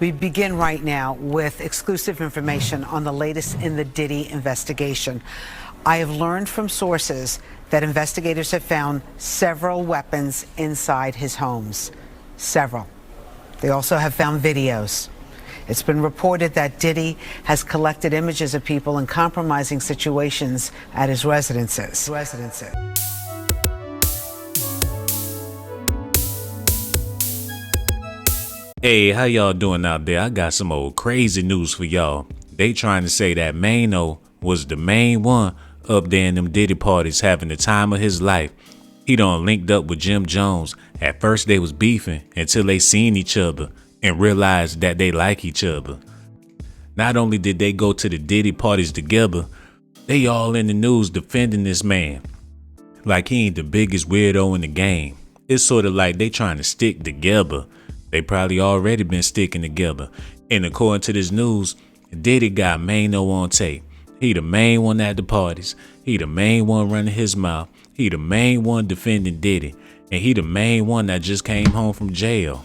We begin right now with exclusive information on the latest in the Diddy investigation. I have learned from sources that investigators have found several weapons inside his homes. Several. They also have found videos. It's been reported that Diddy has collected images of people in compromising situations at his residences. Hey, how y'all doing out there? I got some old crazy news for y'all. They trying to say that Maino was the main one up there in them Diddy parties having the time of his life. He done linked up with Jim Jones. At first they was beefing until they seen each other and realized that they like each other. Not only did they go to the Diddy parties together, they all in the news defending this man. Like he ain't the biggest weirdo in the game. It's sort of like they trying to stick together. They probably already been sticking together. And according to this news, Diddy got Maino on tape. He the main one at the parties. He the main one running his mouth. He the main one defending Diddy. And he the main one that just came home from jail.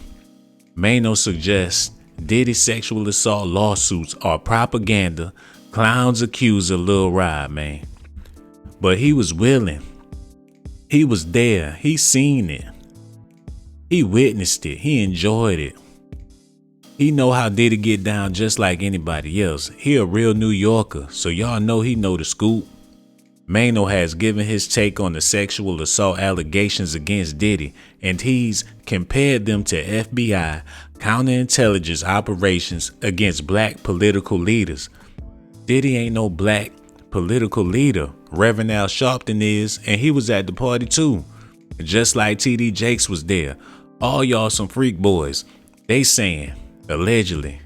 Maino suggests Diddy's sexual assault lawsuits are propaganda. Clowns accuse a Lil Ride, man. But he was willing. He was there. He seen it. He witnessed it. He enjoyed it. He know how Diddy get down just like anybody else. He a real New Yorker, so y'all know he know the scoop. Maino has given his take on the sexual assault allegations against Diddy, and he's compared them to FBI counterintelligence operations against black political leaders. Diddy ain't no black political leader. Reverend Al Sharpton is, and he was at the party too. Just like TD Jakes was there. All y'all some freak boys. They saying, allegedly,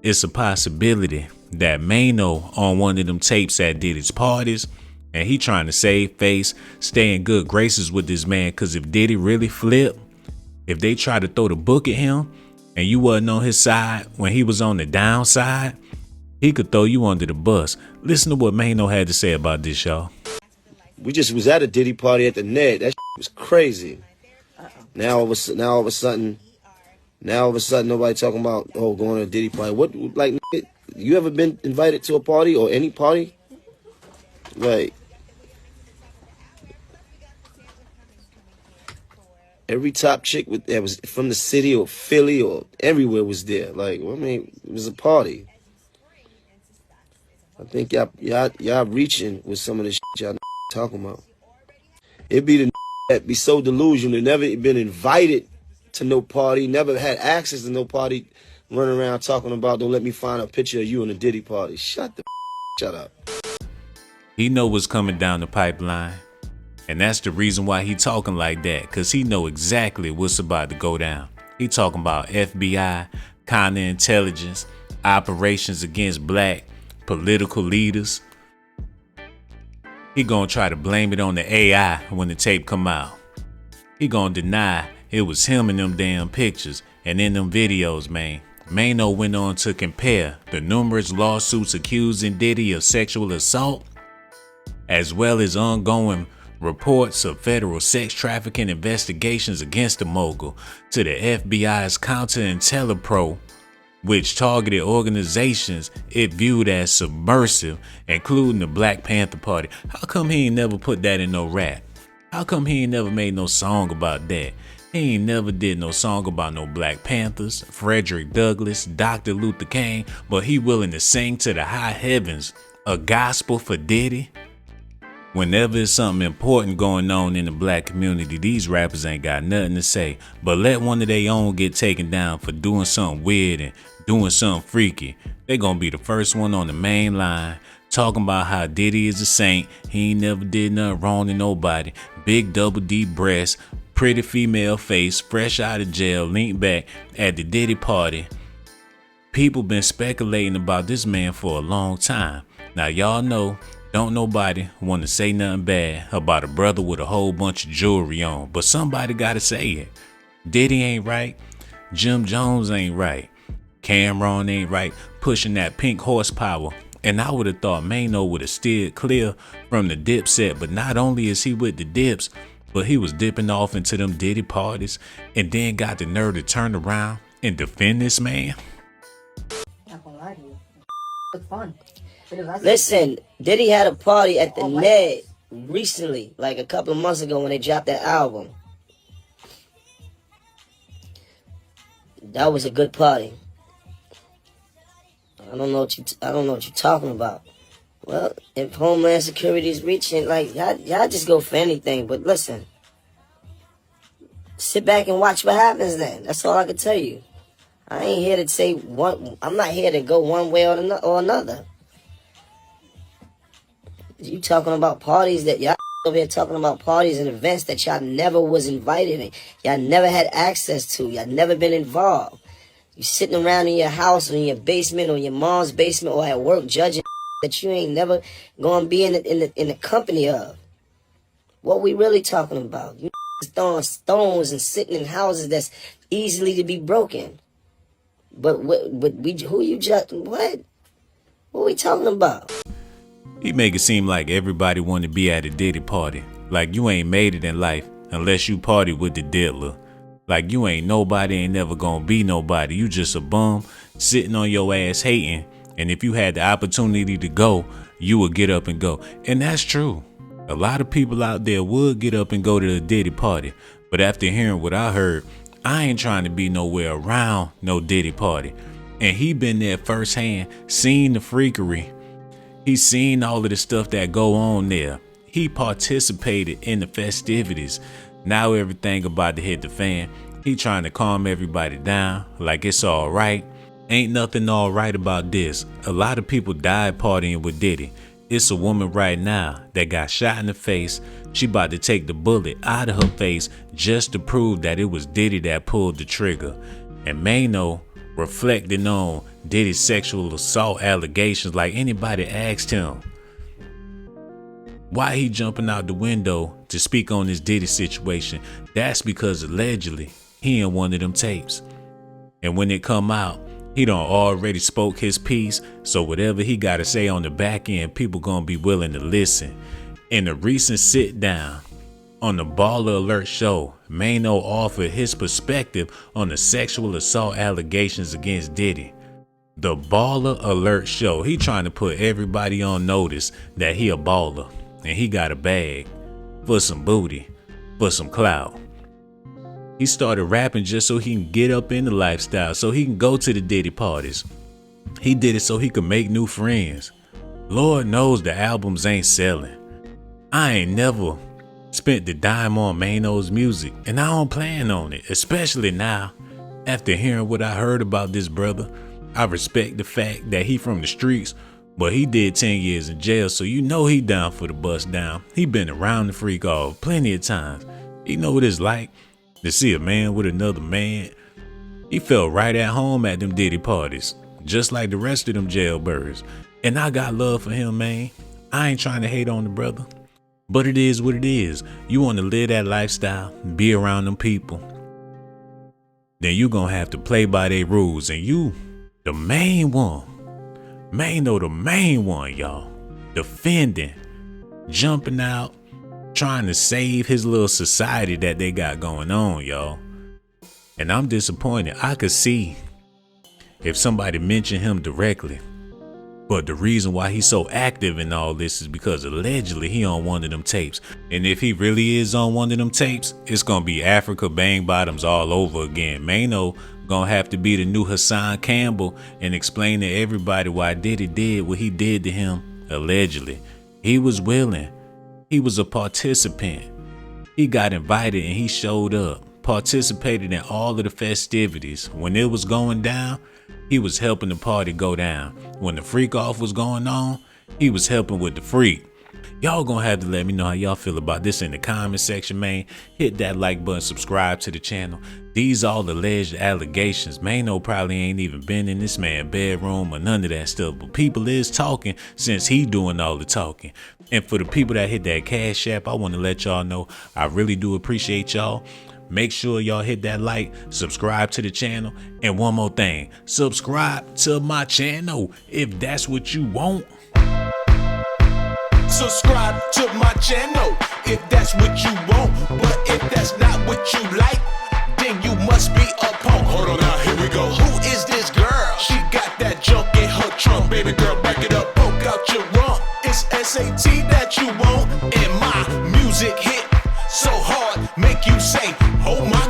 it's a possibility that Maino on one of them tapes at Diddy's parties, and he trying to save face, stay in good graces with this man, cause if Diddy really flip, if they try to throw the book at him, and you wasn't on his side when he was on the downside, he could throw you under the bus. Listen to what Maino had to say about this, y'all. We just was at a Diddy party at the Net. That was crazy. Now all of a sudden, nobody talking about going to a Diddy party. What, like, you ever been invited to a party or any party? Like, every top chick that was from the city or Philly or everywhere was there. Like, I mean, it was a party. I think y'all reaching with some of the shit y'all talking about. It be the that be so delusional, never been invited to no party, never had access to no party, running around talking about, don't let me find a picture of you in a Diddy party. Shut up. He know what's coming down the pipeline. And that's the reason why he talking like that, cause he know exactly what's about to go down. He talking about FBI, counterintelligence, operations against black political leaders. He gonna try to blame it on the AI when the tape come out. He gonna deny it was him in them damn pictures and in them videos, man. Maino went on to compare the numerous lawsuits accusing Diddy of sexual assault, as well as ongoing reports of federal sex trafficking investigations against the mogul, to the FBI's COINTELPRO, which targeted organizations it viewed as subversive, including the Black Panther Party. How come he ain't never put that in no rap? How come he ain't never made no song about that? He ain't never did no song about no Black Panthers, Frederick Douglass, Dr. Luther King, but he willing to sing to the high heavens a gospel for Diddy? Whenever there's something important going on in the black community, these rappers ain't got nothing to say. But let one of their own get taken down for doing something weird and doing something freaky, they gonna be the first one on the main line talking about how Diddy is a saint, he ain't never did nothing wrong to nobody, big double D breasts, pretty female face, fresh out of jail, leaned back at the Diddy party. People been speculating about this man for a long time. Now y'all know, don't nobody want to say nothing bad about a brother with a whole bunch of jewelry on, but somebody gotta say it. Diddy ain't right. Jim Jones ain't right. Cameron ain't right, pushing that pink horsepower. And I would have thought Maino would have steered clear from the Dipset, but not only is he with the Dips, but he was dipping off into them Diddy parties and then got the nerve to turn around and defend this man. It's fun. Listen, Diddy had a party at the Ned recently, like a couple of months ago when they dropped that album. That was a good party. I don't know what you're talking about. Well, if Homeland Security is reaching, like, y'all just go for anything. But listen, sit back and watch what happens then. That's all I can tell you. I ain't here to say one. I'm not here to go one way or another. You talking about parties that y'all over here talking about parties and events that y'all never was invited in. Y'all never had access to. Y'all never been involved. You sitting around in your house or in your basement or your mom's basement or at work judging that you ain't never gonna be in the company of. What we really talking about? You throwing stones and sitting in houses that's easily to be broken. But who you judging? What? What we talking about? He make it seem like everybody want to be at a Diddy party. Like you ain't made it in life unless you party with the diddler. Like you ain't nobody, ain't never gonna be nobody. You just a bum sitting on your ass hating. And if you had the opportunity to go, you would get up and go. And that's true. A lot of people out there would get up and go to the Diddy party. But after hearing what I heard, I ain't trying to be nowhere around no Diddy party. And he been there firsthand, seen the freakery. He's seen all of the stuff that go on there. He participated in the festivities. Now everything about to hit the fan. He trying to calm everybody down like it's all right. Ain't nothing all right about this. A lot of people died partying with Diddy. It's a woman right now that got shot in the face. She about to take the bullet out of her face just to prove that it was Diddy that pulled the trigger. And Maino reflecting on Diddy's sexual assault allegations like anybody asked him why he jumping out the window to speak on this Diddy situation. That's because allegedly he in one of them tapes. And when it come out, he done already spoke his piece. So whatever he got to say on the back end, people gonna be willing to listen. In a recent sit down on the Baller Alert show, Maino offered his perspective on the sexual assault allegations against Diddy. The Baller Alert show, he trying to put everybody on notice that he a baller and he got a bag for some booty, for some clout. He started rapping just so he can get up in the lifestyle, so he can go to the Diddy parties. He did it so he could make new friends. Lord knows the albums ain't selling. I ain't never spent the dime on Maino's music, and I don't plan on it, especially now. After hearing what I heard about this brother, I respect the fact that he from the streets, but he did 10 years in jail, so you know he down for the bust down. He been around the freak off plenty of times. He know what it's like to see a man with another man. He felt right at home at them Diddy parties, just like the rest of them jailbirds. And I got love for him, man. I ain't trying to hate on the brother, but it is what it is. You want to live that lifestyle, be around them people, then you gonna have to play by their rules. And you, the main one, Maino the main one, y'all, defending, jumping out, trying to save his little society that they got going on, y'all. And I'm disappointed. I could see if somebody mentioned him directly, but the reason why he's so active in all this is because allegedly he on one of them tapes. And if he really is on one of them tapes, it's gonna be Africa Bang Bottoms all over again. Maino gonna have to be the new Hassan Campbell and explain to everybody why Diddy did what he did to him. Allegedly, he was willing. He was a participant. He got invited and he showed up, participated in all of the festivities. When it was going down, he was helping the party go down. When the freak off was going on, he was helping with the freak. Y'all gonna have to let me know how y'all feel about this in the comment section, man. Hit that like button, subscribe to the channel. These all alleged allegations. Maino probably ain't even been in this man's bedroom or none of that stuff, but people is talking since he doing all the talking. And for the people that hit that Cash App, I want to let y'all know I really do appreciate y'all. Make sure y'all hit that like, subscribe to the channel, and one more thing, subscribe to my channel if that's what you want. Subscribe to my channel if that's what you want. But if that's not what you like, then you must be a punk. Hold on now, here we go. Who is this girl? She got that junk in her trunk, baby girl. back it up, poke out your rump. It's S.A.T that you want, and my music hit so hard, make you say, oh my